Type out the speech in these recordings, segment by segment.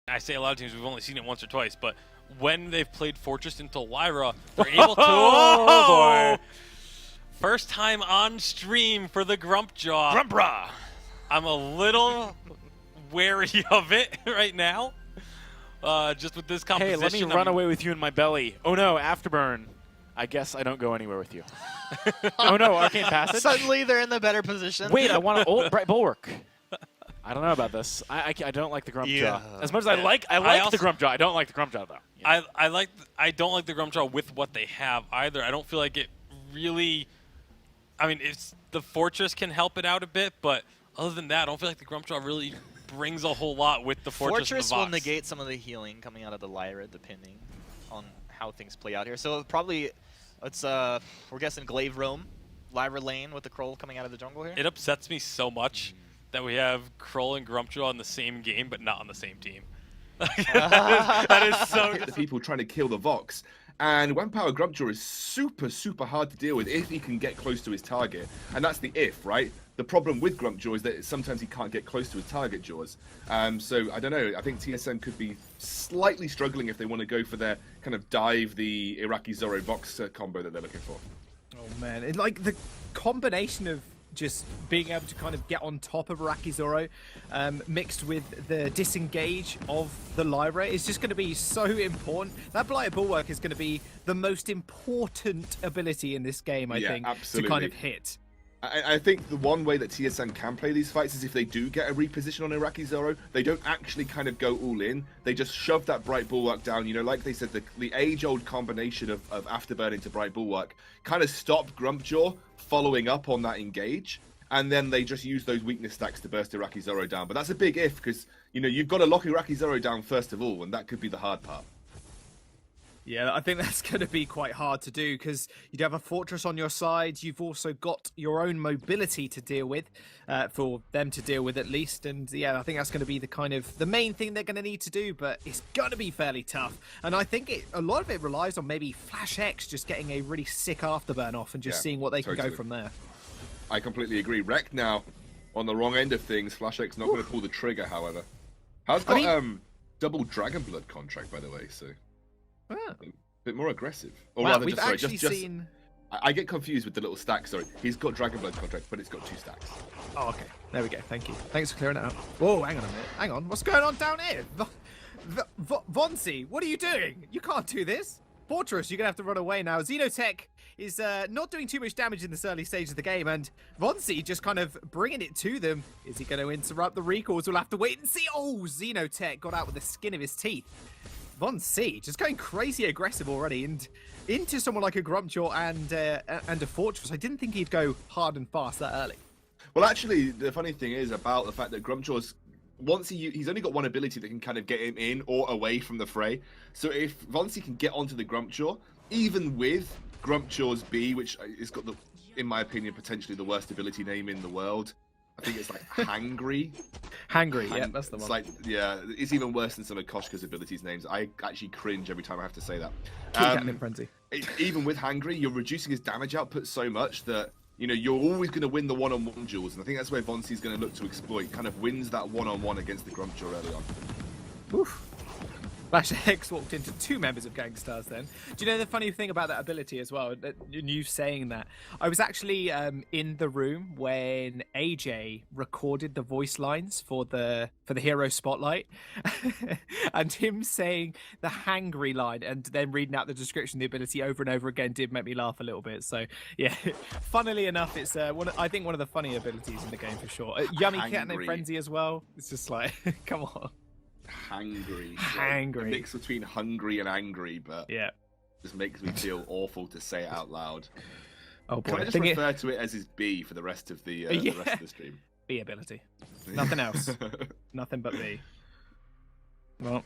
I say a lot of teams, we've only seen it once or twice, but when they've played Fortress into Lyra, they're able to... Oh, boy! First time on stream for the Grumpjaw. Grumpra! I'm a little wary of it right now, just with this composition. Hey, let me run away with you in my belly. Oh no, Afterburn. I guess I don't go anywhere with you. Oh no, Arcane Passage? Suddenly they're in the better position. Wait, I want to Bright Bulwark. I don't know about this. I don't like the Grumpjaw. Yeah. As much as I like the Grumpjaw, I don't like the Grumpjaw though. Yeah. I don't like the Grumpjaw with what they have either. I don't feel like it really. I mean, it's the Fortress can help it out a bit, but other than that, I don't feel like the Grumpjaw really brings a whole lot with the Fortress. Fortress and the will negate some of the healing coming out of the Lyra, depending on how things play out here. So probably, we're guessing Glaive Roam, Lyra lane with the Kroll coming out of the jungle here. It upsets me so much that we have Kroll and Grumpjaw in the same game, but not on the same team. That is so. The people trying to kill the Vox. And One Power Grumpjaw is super, super hard to deal with if he can get close to his target. And that's the if, right? The problem with Grumpjaw is that sometimes he can't get close to his target jaws. So, I don't know, I think TSM could be slightly struggling if they want to go for their kind of dive the Iraqi Zoro Vox combo that they're looking for. Oh man, it's like the combination of just being able to kind of get on top of Iraqi Zoro mixed with the disengage of the Lyra is just going to be so important. That Blighted Bulwark is going to be the most important ability in this game, I think, absolutely. to kind of hit. I think the one way that TSM can play these fights is if they do get a reposition on Iraqi Zoro, they don't actually kind of go all in. They just shove that Bright Bulwark down. You know, like they said, the age-old combination of Afterburn into Bright Bulwark kind of stopped Grumpjaw following up on that engage. And then they just use those weakness stacks to burst Iraqi Zoro down. But that's a big if, because, you know, you've got to lock Iraqi Zoro down first of all, and that could be the hard part. Yeah, I think that's going to be quite hard to do because you'd have a Fortress on your side. You've also got your own mobility to deal with, for them to deal with at least. And yeah, I think that's going to be the main thing they're going to need to do. But it's going to be fairly tough. And I think a lot of it relies on maybe Flash X just getting a really sick afterburn off and just seeing what they can go from there. I completely agree. Wreck now on the wrong end of things. Flash X not going to pull the trigger, however. How's got double Dragon Blood contract, by the way, so. A bit more aggressive. Or wow, rather, we've just, actually seen... I get confused with the little stack, sorry. He's got Dragon Blood contract, but it's got 2 stacks. Oh, okay. There we go. Thank you. Thanks for clearing it out. Whoa, hang on a minute. Hang on. What's going on down here? Vonsi, what are you doing? You can't do this. Fortress, you're going to have to run away now. Xenotech is not doing too much damage in this early stage of the game, and Vonsi just kind of bringing it to them. Is he going to interrupt the recalls? We'll have to wait and see. Oh, Xenotech got out with the skin of his teeth. Vonsi just going crazy aggressive already, and into someone like a Grumpjaw and a Fortress. I didn't think he'd go hard and fast that early. Well, actually, the funny thing is about the fact that Grumpjaw's he's only got one ability that can kind of get him in or away from the fray. So if Vonsi can get onto the Grumpjaw, even with Grumpjaw's B, which has got in my opinion, potentially the worst ability name in the world. I think it's like Hangry. Hangry, yeah, that's the one. It's like, yeah, it's even worse than some of Koshka's abilities names. I actually cringe every time I have to say that. Catnip Frenzy. Even with Hangry, you're reducing his damage output so much that, you know, you're always going to win the one-on-one duels, and I think that's where Vonsi's going to look to exploit. Kind of wins that one-on-one against the Grumpjaw early on. Oof. Flash X walked into 2 members of Gankstars then. Do you know the funny thing about that ability as well? You saying that. I was actually in the room when AJ recorded the voice lines for the Hero Spotlight. And him saying the Hangry line and then reading out the description of the ability over and over again did make me laugh a little bit. So, yeah, funnily enough, it's I think one of the funny abilities in the game for sure. Yummy Catnip Frenzy as well. It's just like, come on. Hangry. Hangry. A mix between hungry and angry, but yeah, just makes me feel awful to say it out loud. Oh boy. Can I just refer to it as his B for the rest of the rest of the stream? B ability. Nothing else. Nothing but B. Well,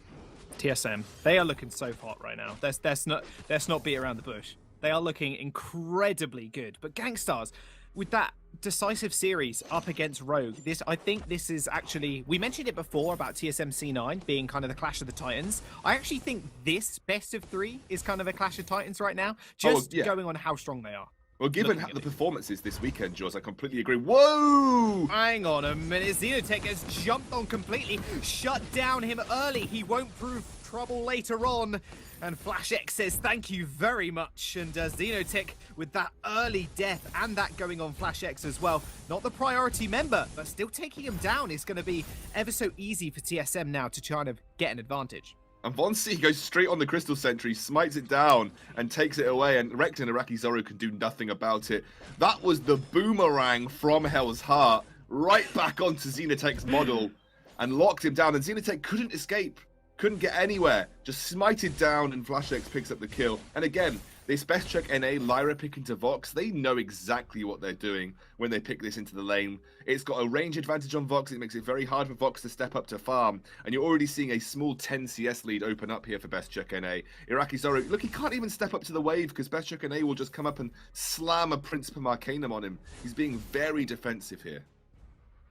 TSM. They are looking so hot right now. Let's not beat around the bush. They are looking incredibly good. But Gankstars, with that decisive series up against Rogue, I think this is actually, we mentioned it before about TSM C9 being kind of the Clash of the Titans. I actually think this best of 3 is kind of a Clash of Titans right now, just going on how strong they are. Well, given Looking at the it. performances this weekend, Jaws, I completely agree. Whoa! Hang on a minute. Xenotech has jumped on completely, shut down him early. He won't prove trouble later on. And FlashX says thank you very much. And Xenotech, with that early death and that going on FlashX as well, not the priority member, but still taking him down is going to be ever so easy for TSM now to kind of get an advantage. And Von C goes straight on the Crystal Sentry, smites it down, and takes it away, and Rekt and Iraqi Zoro can do nothing about it. That was the boomerang from Hell's Heart, right back onto Xenotech's model, and locked him down, and Xenotech couldn't escape, couldn't get anywhere, just smited down, and FlashX picks up the kill. And again, this Best Check NA Lyra pick into Vox, they know exactly what they're doing when they pick this into the lane. It's got a range advantage on Vox, it makes it very hard for Vox to step up to farm, and you're already seeing a small 10 CS lead open up here for Best Check NA. Iraqi Zoro, look, he can't even step up to the wave because Best Check NA will just come up and slam a Principum Arcanum on him. He's being very defensive here.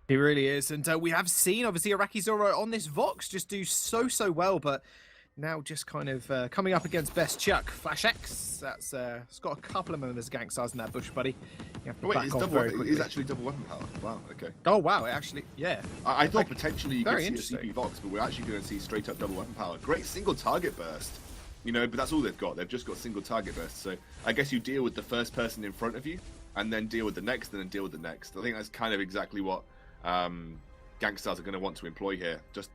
He really is, and we have seen, obviously, Iraqi Zoro on this Vox just do so well, but now just kind of coming up against Best Chuck. FlashX, that's it's got a couple of members of Gankstars in that bush, buddy. You have to Wait, back it's off double, very quickly. it's actually double weapon power. Wow, okay. Oh, wow, it actually, yeah. I thought potentially you could Very see a interesting. CP Vox, but we're actually going to see straight up double weapon power. Great single target burst, you know, but that's all they've got. They've just got single target burst. So I guess you deal with the first person in front of you, and then deal with the next, and then deal with the next. I think that's kind of exactly what Gankstars are going to want to employ here. Just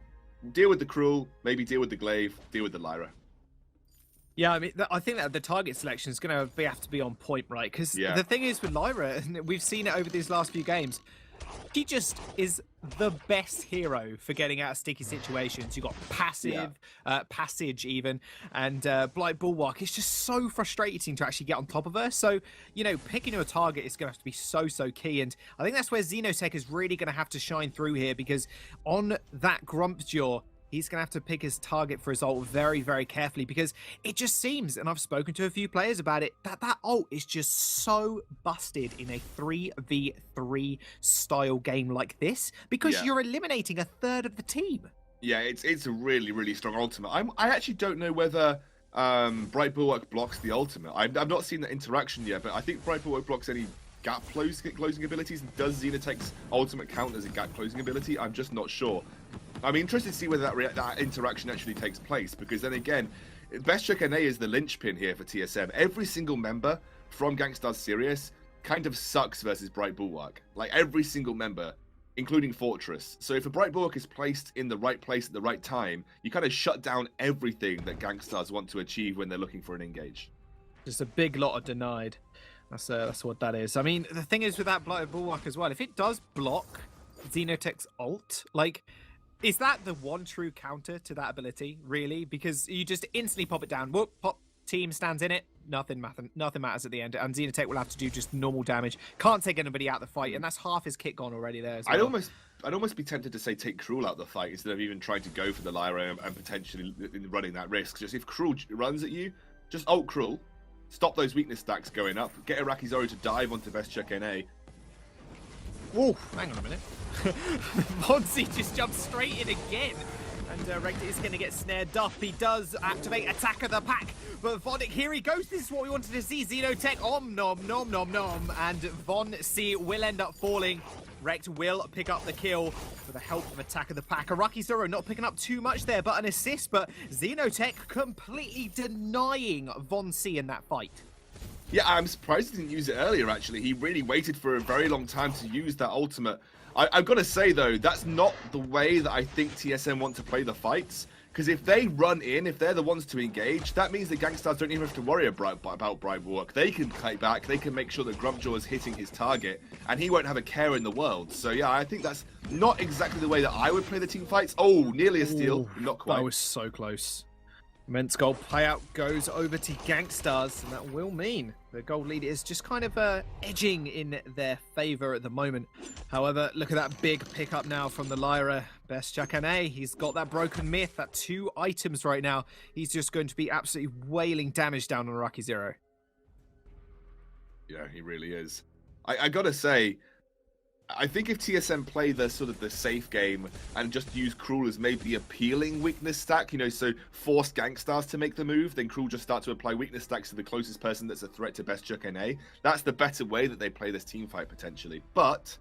deal with the Cruel, maybe deal with the Glaive, deal with the Lyra. Yeah, I mean, I think that the target selection is going to have to be on point, right? Because the thing is with Lyra, and we've seen it over these last few games, she just is the best hero for getting out of sticky situations. You've got passive, passage even, and Blight Bulwark. It's just so frustrating to actually get on top of her. So, you know, picking her target is going to have to be so key. And I think that's where Xenotech is really going to have to shine through here, because on that Grumpjaw, he's going to have to pick his target for his ult very carefully, because it just seems, and I've spoken to a few players about it, that ult is just so busted in a 3v3 style game like this, because you're eliminating a third of the team. Yeah, it's a really strong ultimate. I actually don't know whether Bright Bulwark blocks the ultimate. I've not seen that interaction yet, but I think Bright Bulwark blocks any gap closing abilities. Does Xenotech's ultimate count as a gap closing ability? I'm just not sure. I'm interested to see whether that interaction actually takes place, because then again, Best Check NA is the linchpin here for TSM. Every single member from Gankstars Sirius kind of sucks versus Bright Bulwark. Like, every single member, including Fortress. So if a Bright Bulwark is placed in the right place at the right time, you kind of shut down everything that Gankstars want to achieve when they're looking for an engage. Just a big lot of denied. That's what that is. I mean, the thing is with that Blighted Bulwark as well, if it does block Xenotech's ult, like, is that the one true counter to that ability, really? Because you just instantly pop it down, whoop, pop, team stands in it, nothing matters at the end, and Xenotech will have to do just normal damage. Can't take anybody out of the fight, and that's half his kit gone already there as well. I'd almost be tempted to say take Cruel out of the fight instead of even trying to go for the Lyra and potentially running that risk. Just if Cruel runs at you, just ult Cruel, stop those weakness stacks going up, get Iraqi Zoro to dive onto Best Check NA. Whoa, hang on a minute. Monsi just jumped straight in again. And Rekt is going to get snared up. He does activate Attack of the Pack. But Vonic, here he goes. This is what we wanted to see. Xenotech, nom. And Von C will end up falling. Rekt will pick up the kill with the help of Attack of the Pack. Iraqi Zoro not picking up too much there, but an assist. But Xenotech completely denying Von C in that fight. Yeah, I'm surprised he didn't use it earlier, actually. He really waited for a very long time to use that ultimate. I've got to say, though, that's not the way that I think TSM want to play the fights. Because if they run in, if they're the ones to engage, that means the Gankstars don't even have to worry about Bright Bulwark. They can kite back, they can make sure that Grumpjaw is hitting his target, and he won't have a care in the world. So yeah, I think that's not exactly the way that I would play the team fights. Oh, nearly a steal, not quite. That was so close. Immense gold payout goes over to Gankstars, and that will mean the gold lead is just kind of edging in their favor at the moment. However, look at that big pickup now from the Lyra. Best Check NA, he's got that broken myth, that 2 items right now. He's just going to be absolutely wailing damage down on Iraqi Zoro. Yeah, he really is. I gotta say, I think if TSM play the sort of the safe game and just use Cruel as maybe the appealing weakness stack, you know, so force Gankstars to make the move, then Cruel just start to apply weakness stacks to the closest person that's a threat to Best Chuck NA. That's the better way that they play this team fight potentially. But,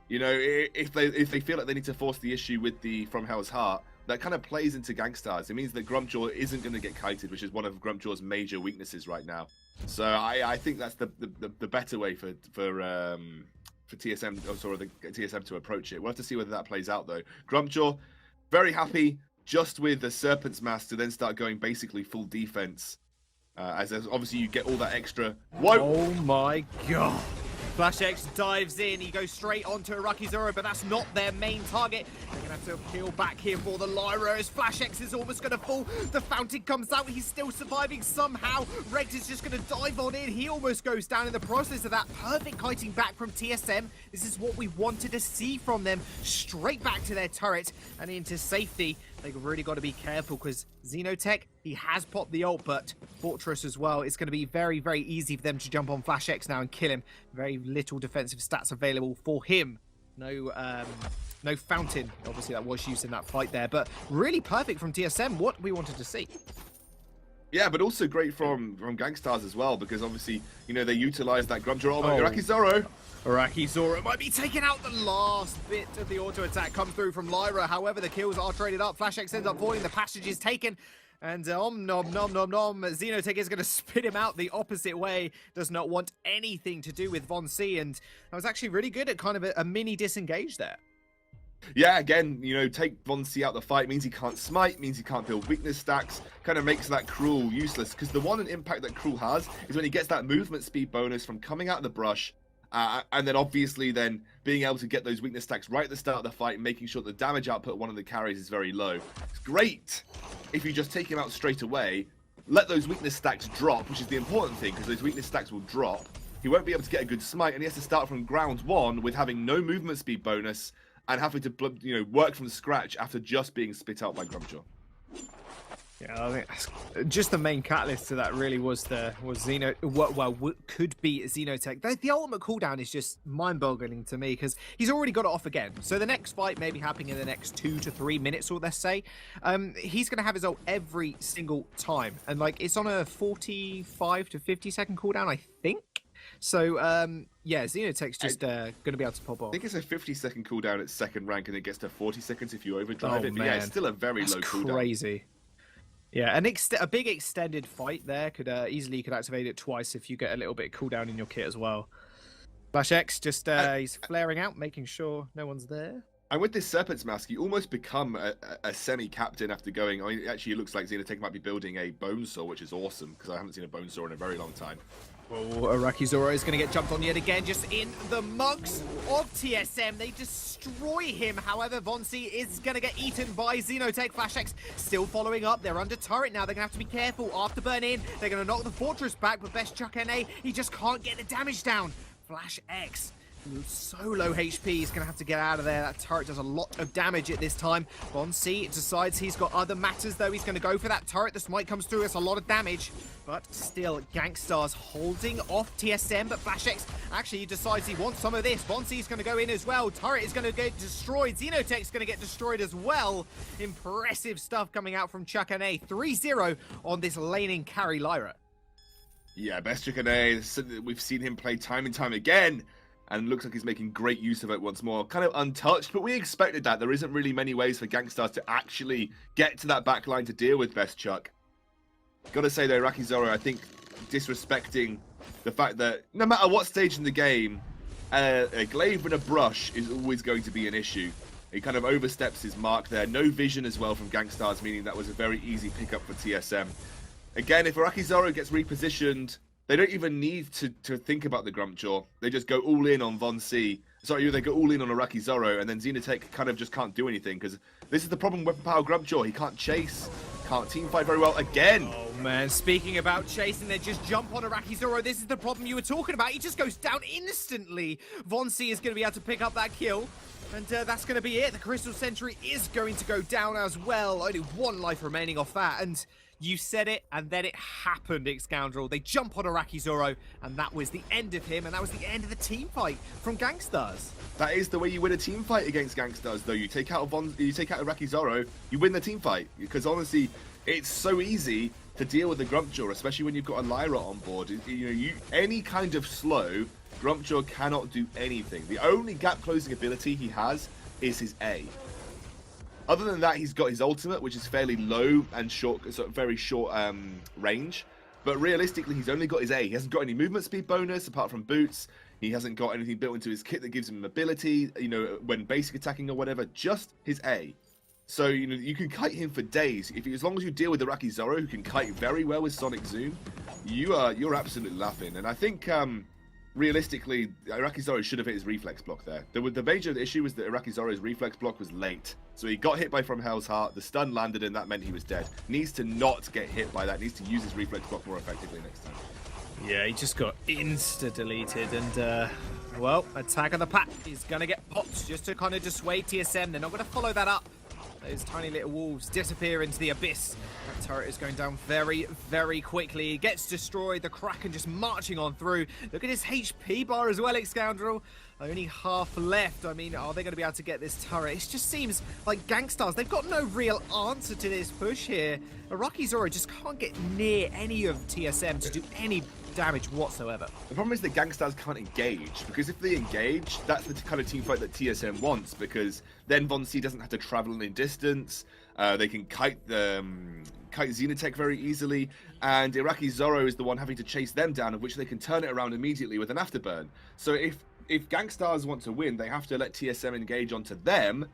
you know, if they feel like they need to force the issue with the From Hell's Heart, that kind of plays into Gankstars. It means that Grumpjaw isn't going to get kited, which is one of Grumpjaw's major weaknesses right now. So I think that's the better way for TSM, or sort of the TSM to approach it. We'll have to see whether that plays out though. Grumpjaw, very happy just with the Serpent's Mask to then start going basically full defense. As obviously you get all that extra. Whoa! Oh my god. FlashX dives in, he goes straight onto Iraqi Zoro, but that's not their main target. They're gonna have to peel back here for the Lyra as FlashX is almost gonna fall. The fountain comes out, he's still surviving somehow. Regt is just gonna dive on in, he almost goes down in the process of that. Perfect kiting back from TSM. This is what we wanted to see from them. Straight back to their turret and into safety. They've really got to be careful because Xenotech, he has popped the ult, but Fortress as well. It's going to be very, very easy for them to jump on FlashX now and kill him. Very little defensive stats available for him. No fountain, obviously, that was used in that fight there, but really perfect from TSM, what we wanted to see. Yeah, but also great from Gankstars as well, because obviously, you know, they utilize that Grumpjaw. Oh, Iraqi Zoro. Iraqi Zoro might be taking out. The last bit of the auto attack comes through from Lyra. However, the kills are traded up. FlashX ends up falling. The passage is taken. And nom nom nom nom. Xenotech is going to spit him out the opposite way. Does not want anything to do with Von C. And that was actually really good at kind of a mini disengage there. Yeah, again, you know, take Von C out the fight means he can't smite, means he can't build weakness stacks, kind of makes that Cruel useless. Because the one impact that Cruel has is when he gets that movement speed bonus from coming out of the brush, and then obviously then being able to get those weakness stacks right at the start of the fight, making sure the damage output of one of the carries is very low. It's great if you just take him out straight away, let those weakness stacks drop, which is the important thing, because those weakness stacks will drop. He won't be able to get a good smite, and he has to start from ground one with having no movement speed bonus, and having to, you know, work from scratch after just being spit out by Grumpjaw. Yeah, I think just the main catalyst to that really was Xeno. What could be Xenotech. The ultimate cooldown is just mind-boggling to me because he's already got it off again. So the next fight may be happening in the next 2 to 3 minutes, or let's say, he's going to have his ult every single time, and like it's on a 45 to 50 second cooldown, I think. So, yeah, Xenotech's just going to be able to pop off. I think it's a 50-second cooldown at second rank, and it gets to 40 seconds if you overdrive it. But Man. yeah, it's still a very That's low cooldown. Crazy. Yeah, a big extended fight there could easily activate it twice if you get a little bit of cooldown in your kit as well. FlashX just he's flaring out, making sure no one's there. And with this Serpent's Mask, you almost become a semi-captain after going. I mean, actually, it looks like Xenotech might be building a Bonesaw, which is awesome because I haven't seen a Bonesaw in a very long time. Oh, Iraqi Zoro is going to get jumped on yet again, just in the mugs of TSM. They destroy him. However, Von C is going to get eaten by Xenotech. FlashX still following up. They're under turret now. They're going to have to be careful. Afterburn in. They're going to knock the Fortress back, but Best Chuck NA, he just can't get the damage down. FlashX, so low HP, he's going to have to get out of there. That turret does a lot of damage at this time. Von C decides he's got other matters, though. He's going to go for that turret. The smite comes through. It's a lot of damage. But still, Gankstars holding off TSM. But FlashX actually decides he wants some of this. Von C's going to go in as well. Turret is going to get destroyed. Xenotech's going to get destroyed as well. Impressive stuff coming out from Chuck NA. 3-0 on this laning carry Lyra. Yeah, Best Chuck NA, we've seen him play time and time again. And looks like he's making great use of it once more. Kind of untouched, but we expected that. There isn't really many ways for Gankstars to actually get to that back line to deal with Best Chuck. Gotta say though, Iraqi Zoro, I think, disrespecting the fact that no matter what stage in the game, a glaive and a brush is always going to be an issue. He kind of oversteps his mark there. No vision as well from Gankstars, meaning that was a very easy pickup for TSM. Again, if Iraqi Zoro gets repositioned, they don't even need to think about the Grumpjaw. They just go all in on Von C. Sorry, they go all in on Iraqi Zoro, and then Xenotech kind of just can't do anything, because this is the problem with Weapon Power Grumpjaw. He can't chase, can't teamfight very well again. Oh man, speaking about chasing, they just jump on Iraqi Zoro. This is the problem you were talking about. He just goes down instantly. Von C is going to be able to pick up that kill. And that's going to be it. The Crystal Sentry is going to go down as well. Only one life remaining off that. And you said it, and then it happened, Scoundrel. They jump on Iraqi Zoro, and that was the end of him, and that was the end of the team fight from Gankstars. That is the way you win a team fight against Gankstars, though. You take out Iraqi Zoro, you win the team fight. Because honestly, it's so easy to deal with the Grumpjaw, especially when you've got a Lyra on board. Any kind of slow, Grumpjaw cannot do anything. The only gap closing ability he has is his A. Other than that, he's got his ultimate, which is fairly low and short, sort of very short range. But realistically, he's only got his A. He hasn't got any movement speed bonus apart from boots. He hasn't got anything built into his kit that gives him mobility, when basic attacking or whatever. Just his A. So, you can kite him for days. As long as you deal with Iraqi Zoro, who can kite very well with Sonic Zoom, you're absolutely laughing. And I think, realistically, Iraqi Zoro should have hit his reflex block there. The major issue was that Iraqi Zoro's reflex block was late. So he got hit by From Hell's Heart, the stun landed, and that meant he was dead. Needs to not get hit by that. Needs to use his reflex block more effectively next time. Yeah, he just got insta-deleted, and, well, Attack of the Pack is going to get popped just to kind of dissuade TSM. They're not going to follow that up. Those tiny little wolves disappear into the abyss. That turret is going down very, very quickly. It gets destroyed. The Kraken just marching on through. Look at his HP bar as well, Scoundrel. Only half left. I mean, are they going to be able to get this turret? It just seems like Gankstars, they've got no real answer to this push here. Iraqi Zoro just can't get near any of TSM to do any damage whatsoever. The problem is that Gankstars can't engage, because if they engage, that's the kind of team fight that TSM wants, because then Von C doesn't have to travel any distance. They can kite Xenotech very easily, and Iraqi Zoro is the one having to chase them down, of which they can turn it around immediately with an afterburn. So if Gankstars want to win, they have to let TSM engage onto them,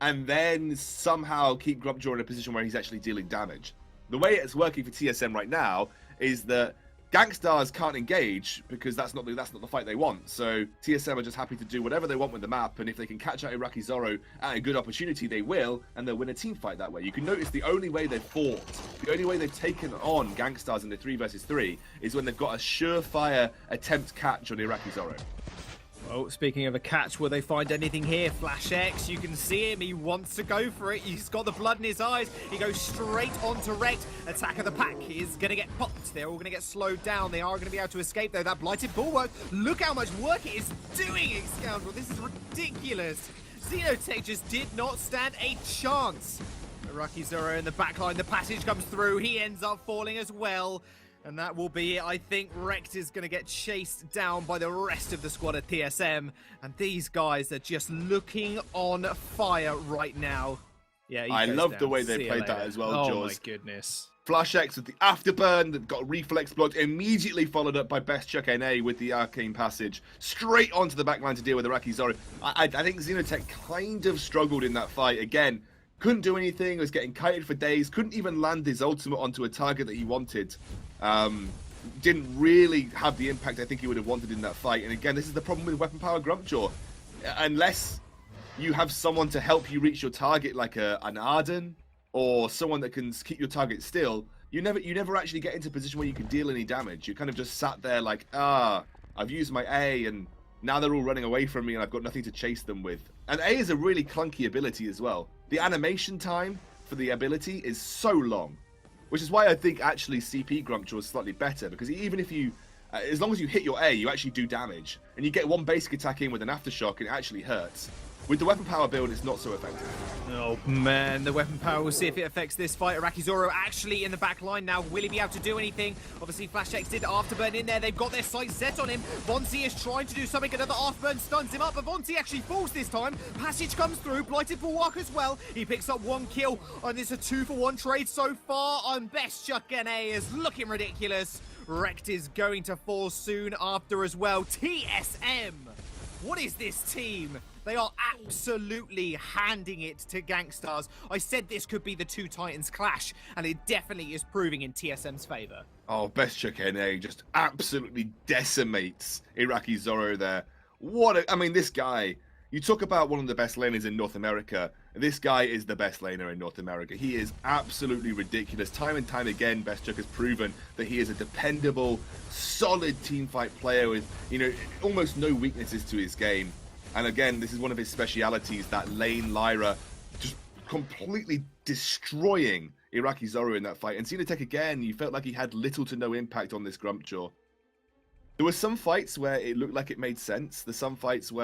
and then somehow keep Grumpjaw in a position where he's actually dealing damage. The way it's working for TSM right now is that Gankstars can't engage because that's not the fight they want. So TSM are just happy to do whatever they want with the map, and if they can catch out Iraqi Zoro at a good opportunity, they will, and they'll win a team fight that way. You can notice the only way they've fought, the only way they've taken on Gankstars in the 3 versus 3 is when they've got a surefire attempt catch on Iraqi Zoro. Well, speaking of a catch, will they find anything here? Flash X, you can see him. He wants to go for it. He's got the blood in his eyes. He goes straight onto Rekt. Attack of the Pack is going to get popped. They're all going to get slowed down. They are going to be able to escape, though. That Blighted Bulwark, look how much work it is doing, Scoundrel. This is ridiculous. Xenotech just did not stand a chance. Iraqi Zoro in the backline. The passage comes through. He ends up falling as well. And that will be it. I think Rekt is going to get chased down by the rest of the squad at TSM. And these guys are just looking on fire right now. Yeah, I love the way they played that as well, Jaws. Oh my goodness. Flash X with the afterburn that got reflex blocked, immediately followed up by Best Chuck NA with the arcane passage straight onto the backline to deal with Iraqi Zoro. I think Xenotech kind of struggled in that fight. Again, couldn't do anything, was getting kited for days, couldn't even land his ultimate onto a target that he wanted. Didn't really have the impact I think he would have wanted in that fight. And again, this is the problem with Weapon Power Grumpjaw. Unless you have someone to help you reach your target, like an Arden, or someone that can keep your target still, you never actually get into a position where you can deal any damage. You kind of just sat there like, I've used my A, and now they're all running away from me, and I've got nothing to chase them with. And A is a really clunky ability as well. The animation time for the ability is so long, which is why I think actually CP Grumpjaw is slightly better, because even if you, as long as you hit your A, you actually do damage, and you get one basic attack in with an aftershock, and it actually hurts. With the weapon power build, it's not so effective. Oh man, the weapon power, we'll see if it affects this fight. Iraqi Zoro actually in the back line now. Will he be able to do anything? Obviously, Flash X did afterburn in there. They've got their sights set on him. Von C is trying to do something. Another afterburn stuns him up, but Von C actually falls this time. Passage comes through. Blighted Bulwark as well. He picks up 1 kill, and it's a 2-for-1 trade so far. On Best Chuck NA is looking ridiculous. Rekt is going to fall soon after as well. TSM, what is this team? They are absolutely handing it to Gankstars. I said this could be the two Titans clash, and it definitely is proving in TSM's favor. Oh, Best Chuck NA just absolutely decimates Iraqi Zoro there. I mean, this guy, you talk about one of the best laners in North America. This guy is the best laner in North America. He is absolutely ridiculous. Time and time again, Best Chuck has proven that he is a dependable, solid teamfight player with, almost no weaknesses to his game. And again, this is one of his specialities, that lane Lyra just completely destroying Iraqi Zoro in that fight. And Xenotech, again, you felt like he had little to no impact on this Grumpjaw. There were some fights where it looked like it made sense. There's some fights where